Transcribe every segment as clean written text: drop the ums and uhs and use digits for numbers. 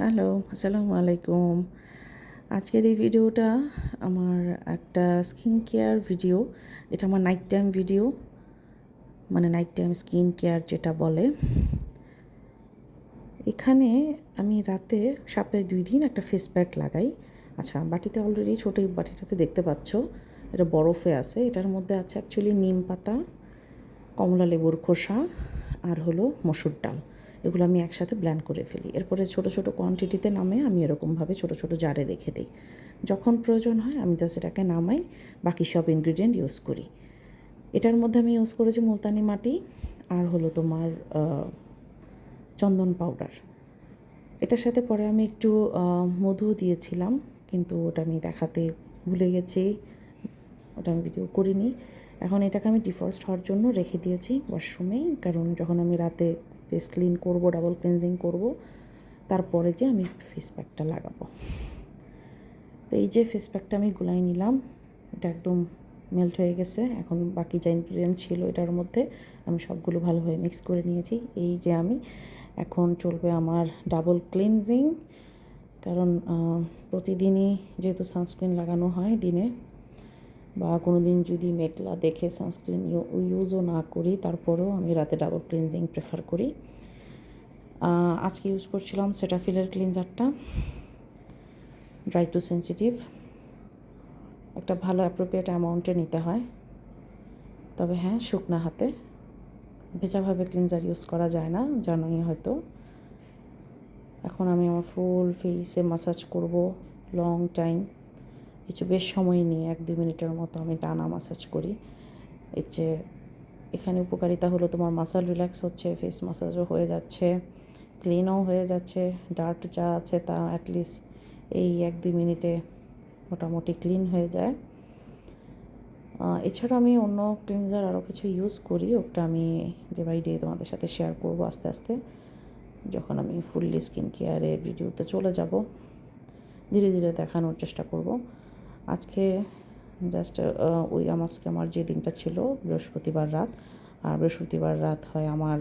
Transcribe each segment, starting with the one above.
Hello, আসসালামু আলাইকুম। আজকের এই ভিডিওটা আমার একটা স্কিন কেয়ার ভিডিও। এটা আমার নাইট টাইম ভিডিও, মানে নাইট টাইম স্কিন কেয়ার যেটা বলে। এখানে আমি রাতে সপ্তাহে 2 দিন একটা ফেস প্যাক লাগাই। আচ্ছা, বাটিতে অলরেডি ছোটো এই বাটিটাতে দেখতে পাচ্ছ, এটা বরফে আছে। এটার মধ্যে আছে অ্যাকচুয়ালি নিম পাতা, কমলা লেবুর খোসা আর হলো মসুর ডাল। এগুলো আমি একসাথে ব্লেন্ড করে ফেলি। এরপরে ছোটো ছোটো কোয়ান্টিটিতে নামে আমি এরকমভাবে ছোটো ছোটো জারে রেখে দিই। যখন প্রয়োজন হয় আমি জাস্ট এটাকে নামাই, বাকি সব ইনগ্রিডিয়েন্ট ইউজ করি। এটার মধ্যে আমি ইউজ করেছি মুলতানি মাটি আর হলো তোমার চন্দন পাউডার। এটার সাথে পরে আমি একটু মধু দিয়েছিলাম, কিন্তু ওটা আমি দেখাতে ভুলে গেছি, ওটা আমি ভিডিও করিনি। এখন এটাকে আমি ডিফ্রস্ট হওয়ার জন্য রেখে দিয়েছি ওয়াশরুমেই, কারণ যখন আমি রাতে ফেস ক্লিন করবো, ডাবল ক্লিনজিং করব, তারপরে যে আমি ফেস প্যাকটা লাগাবো। তো এই যে ফেস প্যাকটা আমি গুলাই নিলাম, এটা একদম মেল্ট হয়ে গেছে। এখন বাকি যা ইনগ্রিডিয়েন্ট ছিল এটার মধ্যে আমি সবগুলো ভালোভাবে মিক্স করে নিয়েছি। এই যে আমি এখন চলবে আমার ডাবল ক্লিনজিং, কারণ প্রতিদিনই যেহেতু সানস্ক্রিন লাগানো হয় দিনে, বা কোনো দিন যদি মেঘলা দেখে সানস্ক্রিন ইউজও না করি, তারপরেও আমি রাতে ডাবল ক্লিনজিং প্রেফার করি। আজকে ইউজ করছিলাম সেটাফিলের ক্লিনজারটা, ড্রাই টু সেন্সিটিভ। একটা ভালো অ্যাপ্রোপ্রিয়েট অ্যামাউন্টে নিতে হয়, তবে হ্যাঁ, শুকনা হাতে। ভেজাভাবে ক্লিনজার ইউজ করা যায় না, জানোই হয়তো। এখন আমি আমার ফুল ফেসে মাসাজ করব লং টাইম, কিছু বেশ সময় নিয়ে 1-2 মিনিটের মতো আমি টানা মাসাজ করি। এর চেয়ে এখানে উপকারিতা হলো তোমার মাসাল রিল্যাক্স হচ্ছে, ফেস মাসাজও হয়ে যাচ্ছে, ক্লিনও হয়ে যাচ্ছে, ডার্ট যা আছে তা অ্যাটলিস্ট এই 1-2 মিনিটে মোটামুটি ক্লিন হয়ে যায়। এছাড়া আমি অন্য ক্লিনজার আরও কিছু ইউজ করি, ওটা আমি ডে বাই ডে তোমাদের সাথে শেয়ার করব আস্তে আস্তে, যখন আমি ফুললি স্কিন কেয়ারের ভিডিওতে চলে যাব। ধীরে ধীরে দেখানোর চেষ্টা করব। আজকে জাস্ট আমার যে দিনটা ছিল বৃহস্পতিবার রাত, আর বৃহস্পতিবার রাত হয় আমার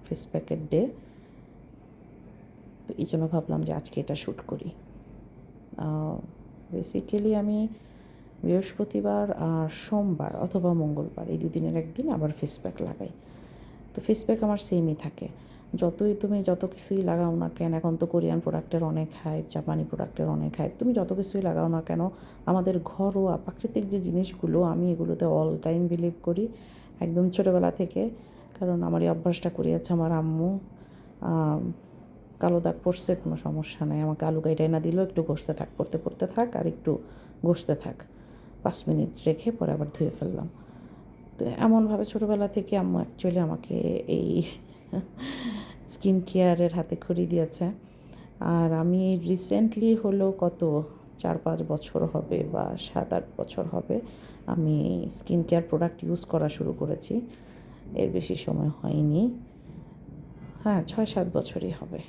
ফেস প্যাকের ডে। তো এই জন্য ভাবলাম যে আজকে এটা শ্যুট করি। বেসিক্যালি আমি বৃহস্পতিবার আর সোমবার অথবা মঙ্গলবার এই 2 দিনের একদিন আবার ফেস প্যাক লাগাই। তো ফেস প্যাক আমার সেমই থাকে, তুমি যত কিছুই লাগাও না কেন। এখন তো কোরিয়ান প্রোডাক্টের অনেক হাইপ, জাপানি প্রোডাক্টের অনেক হাইপ, তুমি যত কিছুই লাগাও না কেন, আমাদের ঘরোয়া প্রাকৃতিক যে জিনিসগুলো, আমি এগুলোতে অল টাইম বিলিভ করি, একদম ছোটোবেলা থেকে। কারণ আমার এই অভ্যাসটা করিয়েছে আমার আম্মু। কালো দাগ পড়ছে, কোনো সমস্যা নেই, আমাকে আলু গাইটাই না দিলেও একটু ঘষতে থাক, পড়তে পড়তে থাক, আর একটু ঘষতে থাক, 5 মিনিট রেখে পরে আবার ধুয়ে ফেললাম। তো এমনভাবে ছোটোবেলা থেকে আম্মু অ্যাকচুয়ালি আমাকে এই স্কিন কেয়ারের হাতে খড়ি দিয়েছে। আর আমি রিসেন্টলি হলো কত 4-5 বছর হবে বা 7-8 বছর হবে আমি স্কিন কেয়ার প্রোডাক্ট ইউজ করা শুরু করেছি। এর বেশি সময় হয়নি, হ্যাঁ 6-7 বছরই হবে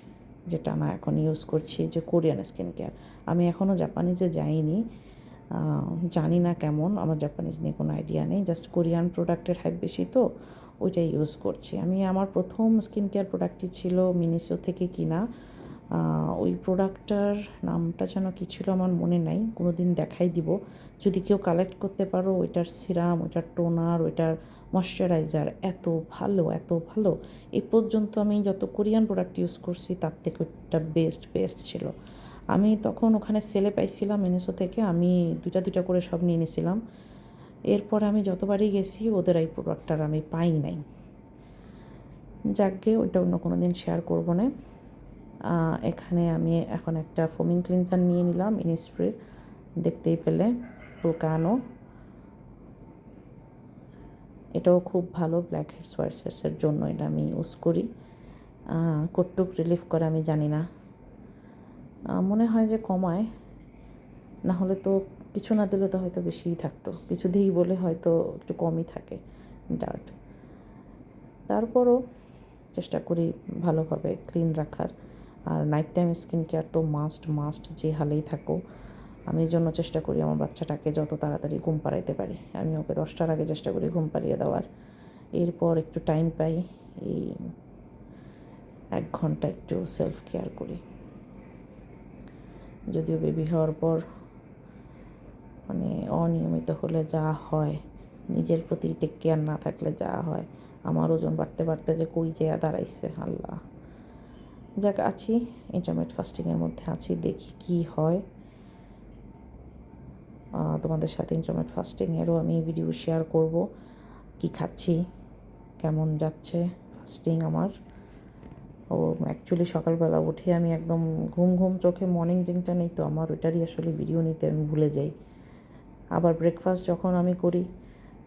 যেটা না এখন ইউজ করছি যে কোরিয়ান স্কিন কেয়ার। আমি এখনও জাপানিজে যাইনি, জানি না কেমন, আমার জাপানিজ নিয়ে কোনো আইডিয়া নেই। জাস্ট কোরিয়ান প্রোডাক্টের হাইপ বেশি, তো ওইটাই ইউজ করছি আমি। আমার প্রথম স্কিন কেয়ার প্রোডাক্টটি ছিল মিনিসো থেকে কিনা। ওই প্রোডাক্টটার নামটা যেন কী ছিল আমার মনে নাই, কোনো দিন দেখাই দিব যদি কেউ কালেক্ট করতে পারো। ওইটার সিরাম, ওইটার টোনার, ওইটার ময়শ্চারাইজার এত ভালো, এত ভালো। এই পর্যন্ত আমি যত কোরিয়ান প্রোডাক্ট ইউজ করছি তার থেকে ওইটা বেস্ট ছিল। আমি তখন ওখানে সেলে পাইছিলাম মিনিসো থেকে, আমি দুইটা করে সব নিয়ে নিয়েছিলাম। এরপরে আমি যতবারই গেছি ওদের এই প্রোডাক্টটার আমি পাই নাই। যাকগে, ওইটা অন্য কোনো দিন শেয়ার করবো না। এখানে আমি এখন একটা ফোমিং ক্লিনজার নিয়ে নিলাম ইনিসফ্রির, দেখতেই পেলে, ভুলকানো। এটাও খুব ভালো ব্ল্যাক হেডস হোয়াইট হেডসের জন্য এটা আমি ইউজ করি। কতটুক রিলিফ করে আমি জানি না, মনে হয় যে কমায়, না হলে তো কিছু না দিলে তো হয়তো বেশিই থাকতো, কিছু দিই বলে হয়তো একটু কমই থাকে ডার্ট। তারপরও চেষ্টা করি ভালোভাবে ক্লিন রাখার। আর নাইট টাইম স্কিন কেয়ার তো মাস্ট, যে হালেই থাকো। আমি এই জন্য চেষ্টা করি আমার বাচ্চাটাকে যত তাড়াতাড়ি ঘুম পাড়াইতে পারি, আমি ওকে 10টার আগে চেষ্টা করি ঘুম পাড়িয়ে দেওয়ার। এরপর একটু টাইম পাই, এই 1 ঘন্টা একটু সেলফ কেয়ার করি। যদিও বেবি হওয়ার পর মানে অনিয়মিত হলে যা হয়, নিজের প্রতি টেক কেয়ার না থাকলে যা হয়, আমার ওজন বাড়তে বাড়তে যে কই যেয়া দাঁড়াইছে আল্লাহ। যাক, আছি ইন্টারমিটেন্ট ফাস্টিংয়ের মধ্যে আছি, দেখি কি হয়। তোমাদের সাথে ইন্টারমিটেন্ট ফাস্টিংয়েরও আমি ভিডিও শেয়ার করব, কি খাচ্ছি, কেমন যাচ্ছে ফাস্টিং আমার। অ্যাকচুয়ালি সকালবেলা উঠে আমি একদম ঘুম ঘুম চোখে মর্নিং ড্রিঙ্কটা নেই তো আমার, ওইটারই আসলে ভিডিও নিতে আমি ভুলে যাই। আবার ব্রেকফাস্ট যখন আমি করি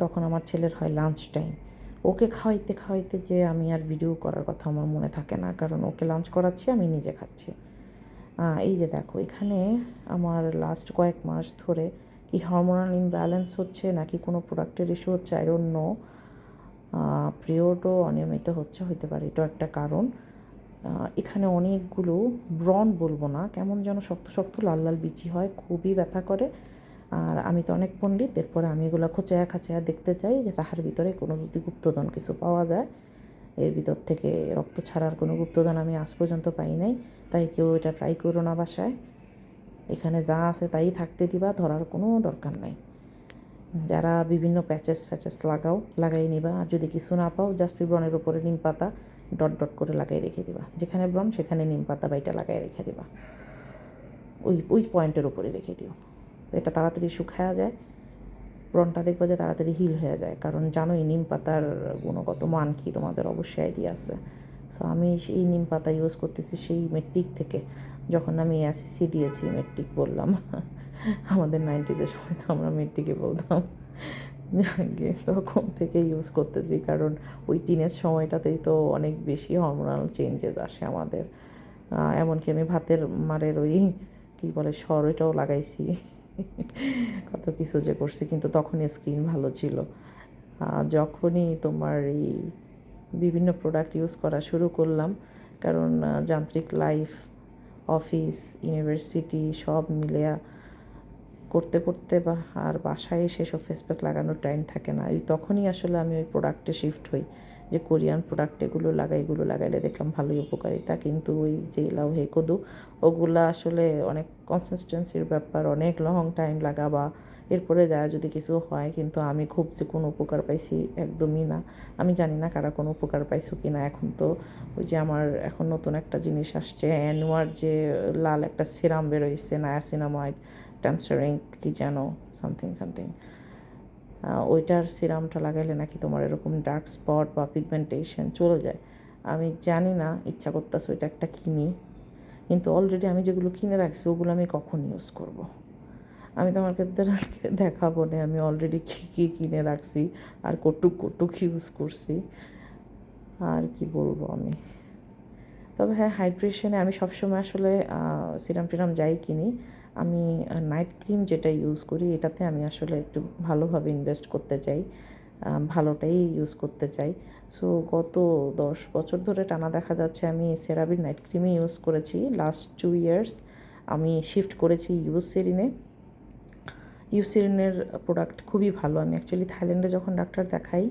তখন আমার ছেলের হয় লাঞ্চ টাইম, ওকে খাওয়াইতে খাওয়াইতে যে আমি আর ভিডিও করার কথা আমার মনে থাকে না, কারণ ওকে লাঞ্চ করাচ্ছি, আমি নিজে খাচ্ছি। এই যে দেখো, এখানে আমার লাস্ট কয়েক মাস ধরে কি হরমোনাল ইমব্যালেন্স হচ্ছে নাকি কোনো প্রোডাক্টের ইস্যু হচ্ছে, আই ডোন্ট নো। পিরিয়ডও অনিয়মিত হতে পারে, এটাও একটা কারণ। এখানে অনেকগুলো ব্রণ বলবো না, কেমন যেন শক্ত শক্ত লাল লাল বিচি হয়, খুবই ব্যথা করে। আর আমি তো অনেক পণ্ডিত, এরপরে আমি এগুলো খোঁচায়া খাঁচায়া দেখতে চাই যে তাহার ভিতরে কোনো যদি গুপ্তধন কিছু পাওয়া যায়। এর ভিতর থেকে রক্ত ছাড়ার কোনো গুপ্তধন আমি আজ পর্যন্ত পাই নাই, তাই কেউ এটা ট্রাই করো না বাসায়। এখানে যা আছে তাই থাকতে দিবা, ধরার কোনো দরকার নাই। যারা বিভিন্ন প্যাচেস লাগাই নিবা, আর যদি কিছু না পাও জাস্ট ওই ব্রণের উপরে নিম পাতা ডট ডট করে লাগাই রেখে দিবা, যেখানে ব্রণ সেখানে নিম পাতা বাইটা লাগাই রেখে দিবা, ওই পয়েন্টের উপরে রেখে দিও। এটা তাড়াতাড়ি শুকায়া যায়, ব্রণটা দেখবো যে তাড়াতাড়ি হিল হয়ে যায়, কারণ জানোই নিম পাতার গুণগত মান কি, তোমাদের অবশ্যই আইডিয়া আছে। সো আমি এই নিম পাতা ইউজ করতেছি সেই মেট্রিক থেকে, যখন আমি এসএসসি দিয়েছি মেট্রিক বললাম আমাদের 90s সময় তো আমরা মেট্রিকে বলতাম, যাকে তখন থেকে ইউজ করতেছি, কারণ ওই টিনের সময়টাতেই তো অনেক বেশি হরমোনাল চেঞ্জেস আসে আমাদের। এমনকি আমি ভাতের মারের ওই কী বলে সর, ওইটাও লাগাইছি, কত কিছু যে করছি, কিন্তু তখনই স্কিন ভালো ছিল। যখনই তোমার এই বিভিন্ন প্রোডাক্ট ইউজ করা শুরু করলাম, কারণ যান্ত্রিক লাইফ, অফিস, ইউনিভার্সিটি সব মিলিয়া করতে করতে আর বাসায় এসে সব ফেস প্যাক লাগানোর টাইম থাকে না, তখনই আসলে আমি ওই প্রোডাক্টে শিফট হই, যে কোরিয়ান প্রোডাক্ট এগুলো লাগাইলে দেখলাম ভালোই উপকারিতা। কিন্তু ওই যে লাউ হে কদু, ওগুলা আসলে অনেক কনসিস্টেন্সির ব্যাপার, অনেক লং টাইম লাগাবা, এরপরে যায় যদি কিছু হয়। কিন্তু আমি খুব যে কোনো উপকার পাইছি একদমই না। আমি জানি না কারা কোনো উপকার পাইছো কি না। এখন তো ওই যে আমার এখন নতুন একটা জিনিস আসছে, অ্যানোয়ার যে লাল একটা সিরাম বেরোইছে, নায়াসিনামাইড ট্যামসারিং কি যেন সামথিং, ওইটার সিরামটা লাগাইলে নাকি তোমার এরকম ডার্ক স্পট বা পিগমেন্টেশন চলে যায়। আমি জানি না, ইচ্ছা করতেছে ওইটা একটা কিনি, কিন্তু অলরেডি আমি যেগুলো কিনে রাখছি ওগুলো আমি কখন ইউজ করব। আমি তোমাকে দেখাবো না আমি অলরেডি কী কী কিনে রাখছি আর কটুক ইউজ করছি, আর কি বলবো আমি। তবে হ্যাঁ, হাইড্রেশনে আমি সবসময় আসলে সিরাম টিরাম যাই কিনি, আমি নাইট ক্রিম যেটা ইউজ করি এটাতে আমি আসলে একটু ভালোভাবে ইনভেস্ট করতে চাই, ভালোটাই ইউজ করতে চাই। সো গত 10 বছর ধরে টানা দেখা যাচ্ছে আমি সেরাভির নাইট ক্রিমই ইউজ করেছি। লাস্ট 2 ইয়ার্স আমি শিফট করেছি ইউসিরিনের প্রোডাক্ট খুবই ভালো। আমি অ্যাকচুয়ালি থাইল্যান্ডে যখন ডাক্তার দেখাই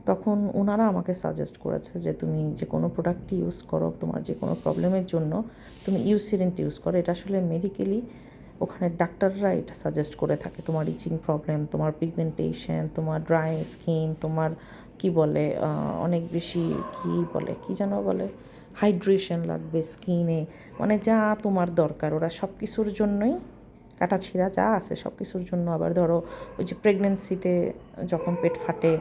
তখন ওনারা আমাকে সাজেস্ট করেছে যে তুমি যে কোনো প্রোডাক্টই ইউজ করো, তোমার যে কোনো প্রবলেমের জন্য তুমি ইউসিরিনটা ইউজ করো। এটা আসলে মেডিকেলি ওখানে ডাক্তাররা এটা সাজেস্ট করে থাকে। তোমার ইচিং প্রবলেম, তোমার পিগমেন্টেশন, তোমার ড্রাই স্কিন, তোমার কি বলে অনেক বেশি কি যেন বলে হাইড্রেশন লাগবে স্কিনে, মানে যা তোমার দরকার ওরা সব কিছুর জন্যই, কাটাছিঁড়া যা আছে সব কিছুর জন্য। আবার ধরো ওই যে প্রেগনেন্সিতে যখন পেট ফাটে,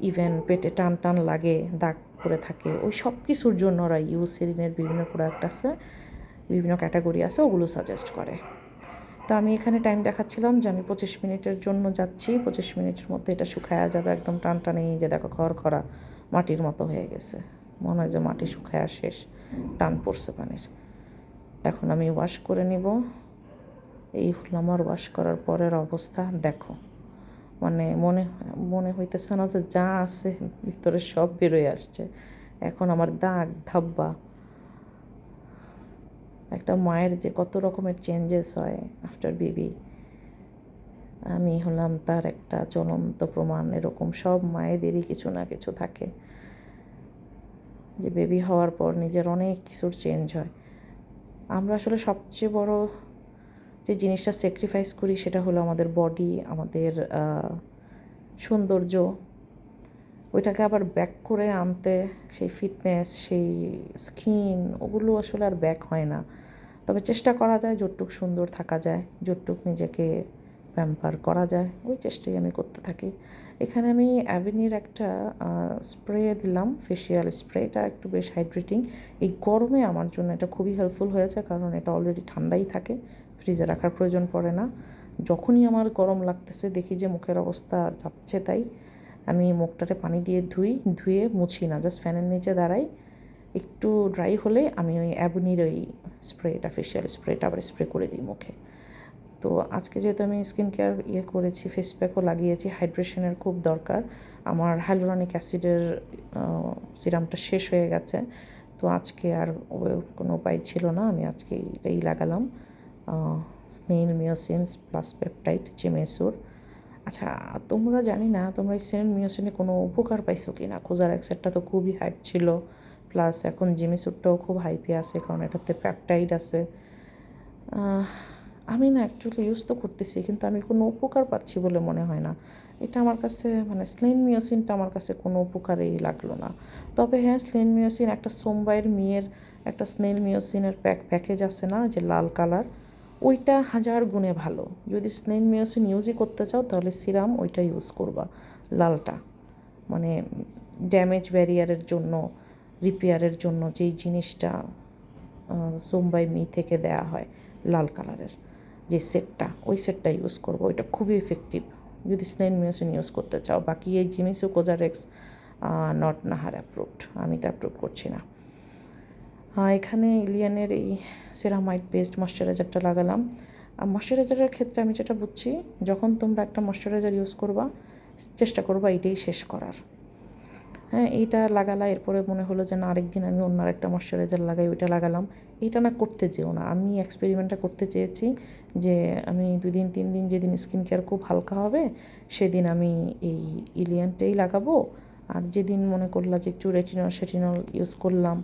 ইভেন পেটে টান টান লাগে, দাগ পড়ে থাকে, ওই সব কিছুর জন্য ওরা ইউসেরিনের বিভিন্ন প্রোডাক্ট আছে, বিভিন্ন ক্যাটাগরি আছে, ওগুলো সাজেস্ট করে। তো আমি এখানে টাইম দেখাচ্ছিলাম যে আমি 25 মিনিটের জন্য যাচ্ছি, 25 মিনিটের মধ্যে এটা শুকায়া যাবে একদম টান টানে। যে দেখো খড়খড়া মাটির মতো হয়ে গেছে, মনে হয় যে মাটি শুকায়া শেষ, টান পড়ছে পানির। এখন আমি ওয়াশ করে নিব। এই হলো আমার ওয়াশ করার পরের অবস্থা। দেখো, মানে মনে হইতেছে না যে যা আছে ভিতরে সব বেরোয় আসছে। এখন আমার দাগ ধাব্বা, একটা মায়ের যে কত রকমের চেঞ্জেস হয় আফটার বেবি, আমি হলাম তার একটা জ্বলন্ত প্রমাণ। এরকম সব মায়েদেরই কিছু না কিছু থাকে, যে বেবি হওয়ার পর নিজের অনেক কিছুর চেঞ্জ হয়। আমরা আসলে সবচেয়ে বড় যে জিনিসটা স্যাক্রিফাইস করি সেটা হলো আমাদের বডি, আমাদের সৌন্দর্য। ওইটাকে আবার ব্যাক করে আনতে সেই ফিটনেস, সেই স্কিন, ওগুলো আসলে আর ব্যাক হয় না। তবে চেষ্টা করা যায় যতটুক সুন্দর থাকা যায়, যতটুক নিজেকে প্যাম্পার করা যায়, ওই চেষ্টাই আমি করতে থাকি। এখানে আমি অ্যাভিনির একটা স্প্রে দিলাম, ফেশিয়াল স্প্রে। এটা একটু বেশ হাইড্রেটিং। এই গরমে আমার জন্য এটা খুবই হেল্পফুল হয়েছে, কারণ এটা অলরেডি ঠান্ডাই থাকে, ফ্রিজে রাখার প্রয়োজন পড়ে না। যখনই আমার গরম লাগতেছে, দেখি যে মুখের অবস্থা যাচ্ছে তাই, আমি মুখটাতে পানি দিয়ে ধুয়ে মুছি না, জাস্ট ফ্যানের নিচে দাঁড়াই। একটু ড্রাই হলে আমি ওই অ্যাবনির ওই স্প্রেটা, ফেশিয়াল স্প্রেটা আবার স্প্রে করে দিই মুখে। তো আজকে যেহেতু আমি স্কিন কেয়ার করেছি, ফেস প্যাকও লাগিয়েছি, হাইড্রেশনের খুব দরকার। আমার হাইলোরনিক অ্যাসিডের সিরামটা শেষ হয়ে গেছে, তো আজকে আর কোনো উপায় ছিল না, আমি আজকে এটাই লাগালাম, স্নেইল মিওসিনস প্লাস পেপটাইড জিমেসুর। আচ্ছা, তোমরা জানি না তোমরা এই স্নেইল মিওসিনে কোনো উপকার পাইছো কি না। কোজারেক্সেরটা তো খুবই হাইপ ছিল, প্লাস এখন জিমেসুরটাও খুব হাইপে আছে, কারণ এটাতে পেপটাইড আছে। আমি না অ্যাকচুয়ালি ইউজ তো করতেছি, কিন্তু আমি কোনো উপকার পাচ্ছি বলে মনে হয় না। এটা আমার কাছে মানে স্নেইল মিওসিনটা আমার কাছে কোনো উপকারেই লাগলো না। তবে হ্যাঁ, স্নেইল মিওসিন একটা সোমবাইয়ের মেয়ের একটা স্নেইল মিওসিনের প্যাকেজ আছে না, যে লাল কালার, ওইটা 1000 গুণে ভালো। যদি স্নেইল মিওসিন ইউজই করতে চাও তাহলে সিরাম ওইটা ইউজ করবা, লালটা। মানে ড্যামেজ ব্যারিয়ারের জন্য, রিপেয়ারের জন্য যেই জিনিসটা সোমবাই মি থেকে দেয়া হয়, লাল কালারের যে সেটটা, ওই সেটটা ইউজ করবো, ওইটা খুবই এফেক্টিভ যদি স্নেইল মিওসিন ইউজ করতে চাও। বাকি এই জিমিসু কোজারেক্স নট নাহার অ্যাপ্রুভড, আমি তো অ্যাপ্রুভ করছি না। এখানে ইলিয়ানের এই সেরামাইড বেসড ময়শ্চারাইজারটা লাগালাম। আর ময়শ্চারাইজারের ক্ষেত্রে আমি যেটা বুঝছি, যখন তোমরা একটা ময়শ্চারাইজার ইউজ করবা, চেষ্টা করবা এটাই শেষ করার। হ্যাঁ, এইটা লাগালা, এরপরে মনে হলো যে না আরেকদিন আমি অন্য আরেকটা ময়শ্চারাইজার লাগাই, ওইটা লাগালাম। এইটা না করতে যেও না। আমি এক্সপেরিমেন্টটা করতে চেয়েছি যে আমি 2 দিন 3 দিন যেদিন স্কিন কেয়ার খুব হালকা হবে সেদিন আমি এই ইলিয়ানটাই লাগাবো, আর যেদিন মনে করলাম যে একটু সেটিনল ইউজ করলাম,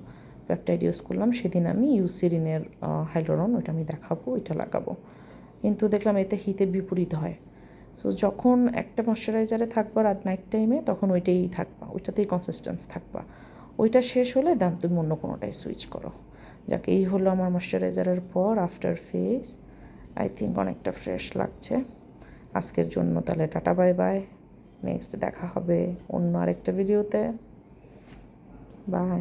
পেপটাইড ইউজ করলাম, সেদিন আমি ইউসেরিনের হাইলোরন, ওইটা আমি দেখাবো, ওইটা লাগাবো। কিন্তু দেখলাম এতে হিতের বিপরীত হয়। সো যখন একটা ময়শ্চারাইজারে থাকবা আর নাইট টাইমে, তখন ওইটাই থাকবা, ওইটাতেই কনসিস্টেন্স থাকবা। ওইটা শেষ হলে দেন তুমি অন্য কোনোটাই সুইচ করো। যাকে এই হলো আমার ময়শ্চারাইজারের পর আফটার ফেস। আই থিঙ্ক অনেকটা ফ্রেশ লাগছে। আজকের জন্য তাহলে টাটা, বাই বাই। নেক্সট দেখা হবে অন্য আরেকটা ভিডিওতে। বাই।